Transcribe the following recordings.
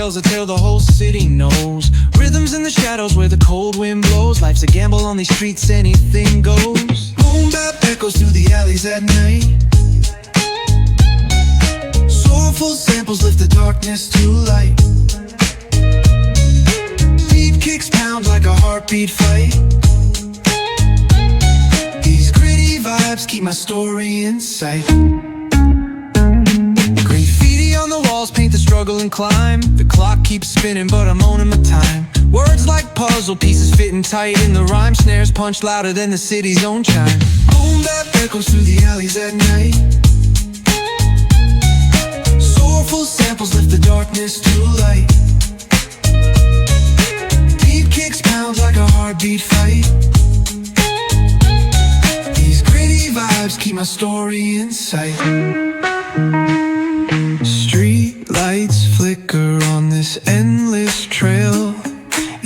tells a tale the whole city knows. Rhythms in the shadows where the cold wind blows. Life's a gamble on these streets, anything goes. Boom bap echoes through the alleys at night. Soulful samples lift the darkness to light. Beat kicks pound like a heartbeat fight. These gritty vibes keep my story in sight. Graffiti on the walls paint the struggle and climb. The clock keeps spinning but I'm owning my time. Words like puzzle pieces fitting tight in the rhyme. Snares punch louder than the city's own chime. Boom bap echoes through the alleys at night. Soulful samples lift the darkness to light. Beat kicks pound like a heartbeat fight. These gritty vibes keep my story in sight. Street lights flicker on this endless trail.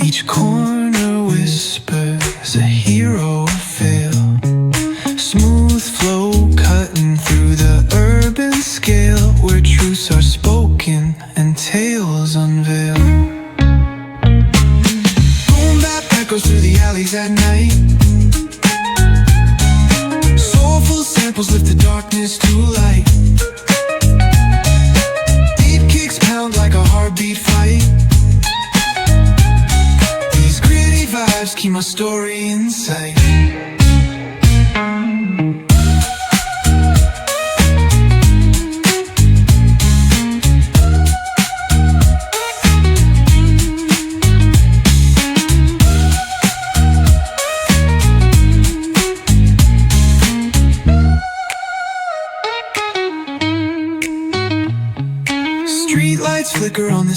Each corner whispers a hero fail. Smooth flow cutting through the urban scale, where truths are spoken and tales unveil. Boom bap echoes through the alleys at night. Soulful samples lift the darkness to light. Beat kicks pound like a heartbeat fight. These gritty vibes keep my story in sight. Street lights flicker on this